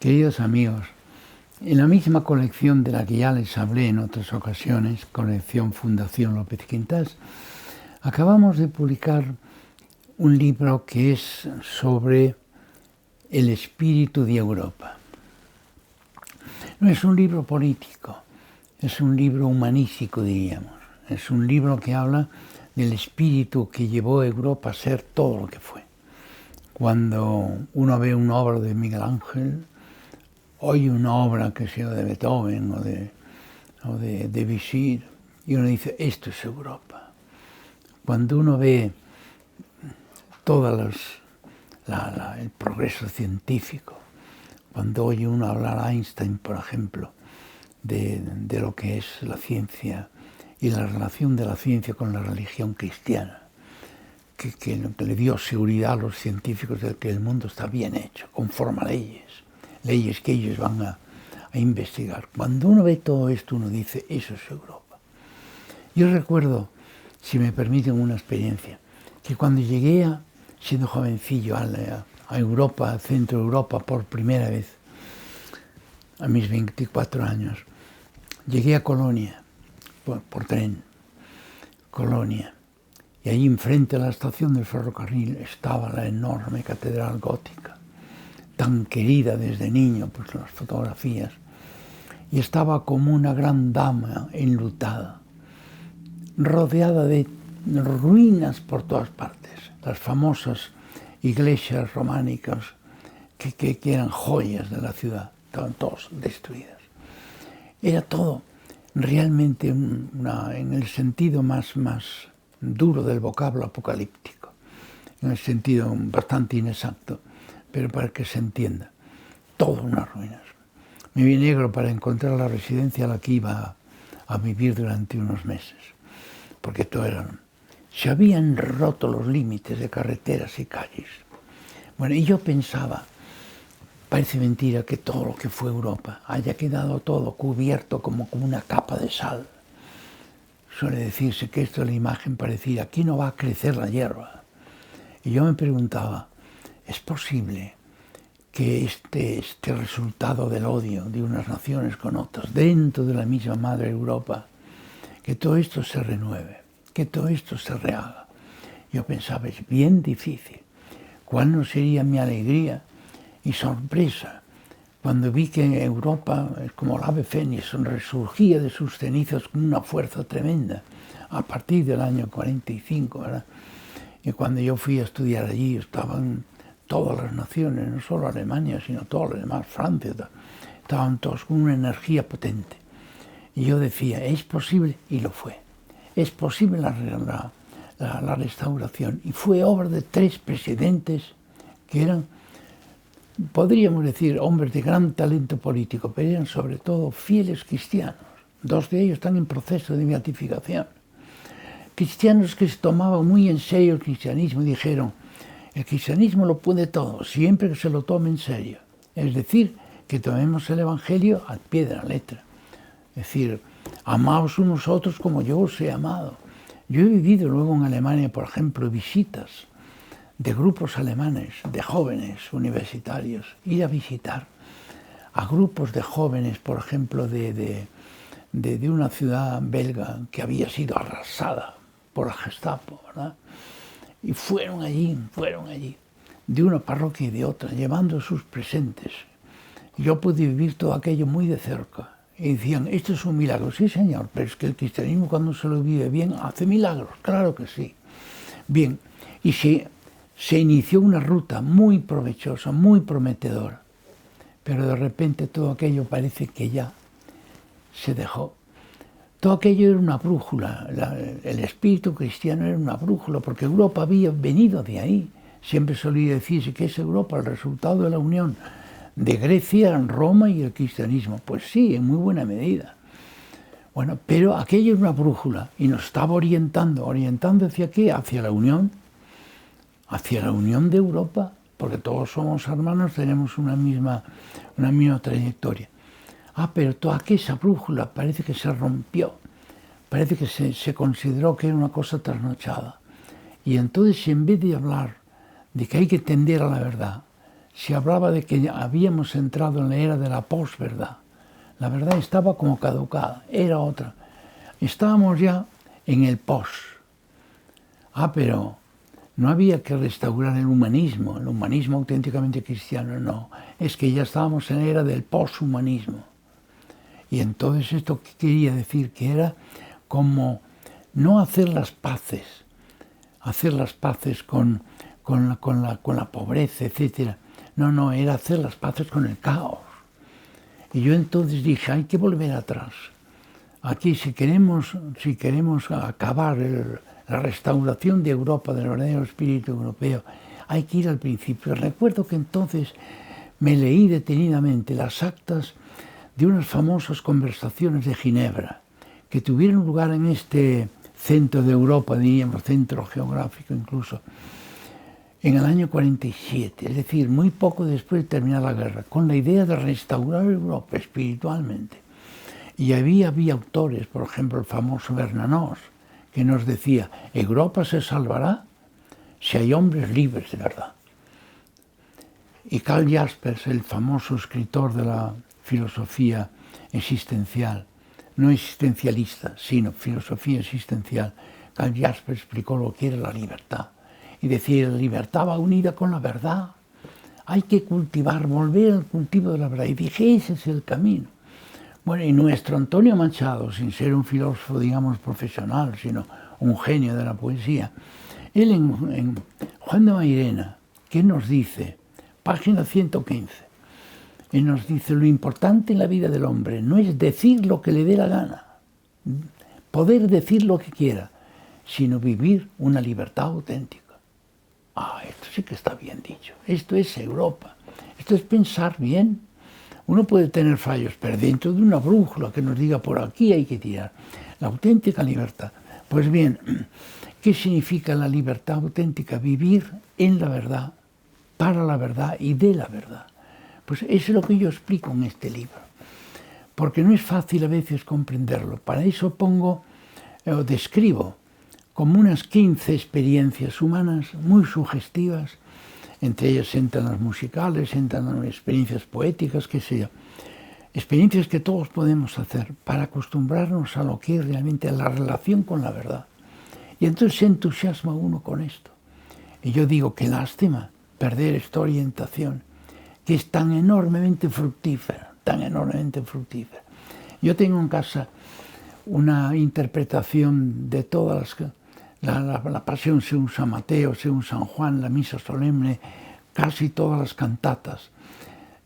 Queridos amigos, en la misma colección de la que ya les hablé en otras ocasiones, colección Fundación López Quintás, acabamos de publicar un libro que es sobre el espíritu de Europa. No es un libro político, es un libro humanístico, diríamos. Es un libro que habla del espíritu que llevó a Europa a ser todo lo que fue. Cuando uno ve una obra de Miguel Ángel, oye una obra que sea de Beethoven o de Debussy, y uno dice, esto es Europa. Cuando uno ve todo el progreso científico, cuando oye uno hablar a Einstein, por ejemplo, de lo que es la ciencia y la relación de la ciencia con la religión cristiana, que le dio seguridad a los científicos de que el mundo está bien hecho, conforme a leyes que ellos van a investigar. Cuando uno ve todo esto, uno dice, eso es Europa. Yo recuerdo, si me permiten una experiencia, que cuando llegué siendo jovencillo a Europa, a Centro Europa, por primera vez, a mis 24 años, llegué a Colonia, por tren, Colonia, y allí enfrente a la estación del ferrocarril estaba la enorme catedral gótica, tan querida desde niño por las fotografías, y estaba como una gran dama enlutada, rodeada de ruinas por todas partes, las famosas iglesias románicas que eran joyas de la ciudad, estaban todas destruidas. Era todo realmente en el sentido más duro del vocablo apocalíptico, en el sentido bastante inexacto, pero para que se entienda, todo unas ruinas. Me vi negro para encontrar la residencia a la que iba a vivir durante unos meses, porque se habían roto los límites de carreteras y calles. Bueno, y yo pensaba, parece mentira que todo lo que fue Europa haya quedado todo cubierto como una capa de sal. Suele decirse que esto es la imagen parecida, aquí no va a crecer la hierba. Y yo me preguntaba, ¿es posible que este resultado del odio de unas naciones con otras, dentro de la misma madre Europa, que todo esto se renueve, que todo esto se rehaga? Yo pensaba, es bien difícil. ¿Cuál no sería mi alegría y sorpresa cuando vi que Europa, como el ave fénix, resurgía de sus cenizas con una fuerza tremenda a partir del año 45, ¿verdad? Y cuando yo fui a estudiar allí estaban todas las naciones, no solo Alemania, sino todas las demás, Francia, estaban todos con una energía potente. Y yo decía, es posible, y lo fue, es posible la restauración. Y fue obra de 3 presidentes que eran, podríamos decir, hombres de gran talento político, pero eran sobre todo fieles cristianos. 2 de ellos están en proceso de beatificación. Cristianos que se tomaban muy en serio el cristianismo y dijeron, el cristianismo lo puede todo, siempre que se lo tome en serio. Es decir, que tomemos el Evangelio al pie de la letra. Es decir, amaos unos a otros como yo os he amado. Yo he vivido luego en Alemania, por ejemplo, visitas de grupos alemanes, de jóvenes universitarios, ir a visitar a grupos de jóvenes, por ejemplo, de una ciudad belga que había sido arrasada por la Gestapo, ¿verdad? Y fueron allí, de una parroquia y de otra, llevando sus presentes. Yo pude vivir todo aquello muy de cerca. Y decían, esto es un milagro. Sí, señor, pero es que el cristianismo cuando se lo vive bien hace milagros, claro que sí. Bien, y se inició una ruta muy provechosa, muy prometedora, pero de repente todo aquello parece que ya se dejó. Todo aquello era una brújula, el espíritu cristiano era una brújula, porque Europa había venido de ahí. Siempre solía decirse que es Europa el resultado de la unión de Grecia, Roma y el cristianismo. Pues sí, en muy buena medida. Bueno, pero aquello era una brújula y nos estaba orientando ¿hacia qué? Hacia la unión de Europa, porque todos somos hermanos, tenemos una misma trayectoria. Pero toda aquella brújula parece que se rompió, parece que se consideró que era una cosa trasnochada. Y entonces, en vez de hablar de que hay que tender a la verdad, se hablaba de que habíamos entrado en la era de la posverdad. La verdad estaba como caducada, era otra. Estábamos ya en el pos. Pero no había que restaurar el humanismo auténticamente cristiano, no. Es que ya estábamos en la era del poshumanismo. Y entonces esto ¿qué quería decir? Que era como no hacer las paces con la pobreza, etc. No, era hacer las paces con el caos. Y yo entonces dije, hay que volver atrás. Aquí, si queremos acabar la restauración de Europa, del verdadero espíritu europeo, hay que ir al principio. Recuerdo que entonces me leí detenidamente las actas de unas famosas conversaciones de Ginebra, que tuvieron lugar en este centro de Europa, diríamos, centro geográfico incluso, en el año 47, es decir, muy poco después de terminar la guerra, con la idea de restaurar Europa espiritualmente. Y había autores, por ejemplo, el famoso Bernanos, que nos decía, Europa se salvará si hay hombres libres de verdad. Y Karl Jaspers, el famoso escritor de la filosofía existencial, no existencialista, sino filosofía existencial, Karl Jaspers explicó lo que era la libertad. Y decía, la libertad va unida con la verdad. Hay que cultivar, volver al cultivo de la verdad. Y dije, ese es el camino. Bueno, y nuestro Antonio Machado, sin ser un filósofo, digamos, profesional, sino un genio de la poesía, él en Juan de Mairena, ¿qué nos dice? Página 115. Él nos dice, lo importante en la vida del hombre no es decir lo que le dé la gana, poder decir lo que quiera, sino vivir una libertad auténtica. Esto sí que está bien dicho. Esto es Europa. Esto es pensar bien. Uno puede tener fallos, pero dentro de una brújula que nos diga por aquí hay que tirar. La auténtica libertad. Pues bien, ¿qué significa la libertad auténtica? Vivir en la verdad, para la verdad y de la verdad. Pues eso es lo que yo explico en este libro. Porque no es fácil a veces comprenderlo. Para eso describo como unas 15 experiencias humanas muy sugestivas. Entre ellas entran las musicales, entran las experiencias poéticas, qué sé yo. Experiencias que todos podemos hacer para acostumbrarnos a lo que es realmente la relación con la verdad. Y entonces se entusiasma uno con esto. Y yo digo, qué lástima perder esta orientación, que es tan enormemente fructífera, tan enormemente fructífera. Yo tengo en casa una interpretación de todas la Pasión según San Mateo, según San Juan, la Misa Solemne, casi todas las cantatas,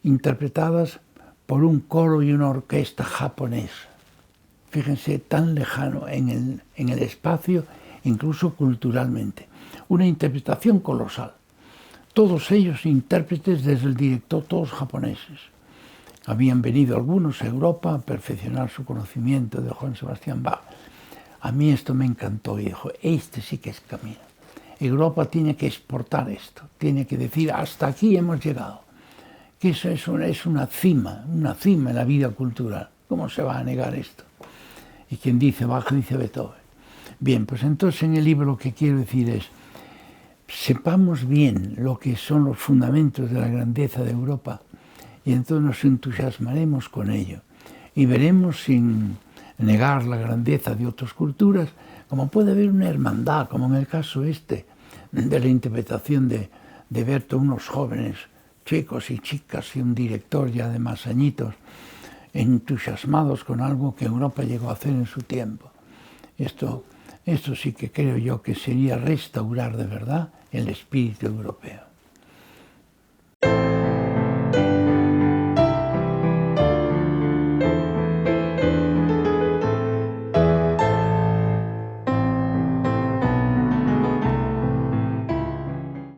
interpretadas por un coro y una orquesta japonesa. Fíjense, tan lejano en el espacio, incluso culturalmente. Una interpretación colosal. Todos ellos intérpretes desde el director, todos japoneses. Habían venido algunos a Europa a perfeccionar su conocimiento de Johann Sebastian Bach. A mí esto me encantó y dijo, este sí que es camino. Europa tiene que exportar esto, tiene que decir, hasta aquí hemos llegado. Que eso es una cima en la vida cultural. ¿Cómo se va a negar esto? Y quien dice Bach dice Beethoven. Bien, pues entonces en el libro lo que quiero decir es, sepamos bien lo que son los fundamentos de la grandeza de Europa y entonces nos entusiasmaremos con ello y veremos sin negar la grandeza de otras culturas, como puede haber una hermandad, como en el caso de la interpretación de Berto, unos jóvenes chicos y chicas y un director ya de más añitos, entusiasmados con algo que Europa llegó a hacer en su tiempo. Esto sí que creo yo que sería restaurar de verdad el espíritu europeo.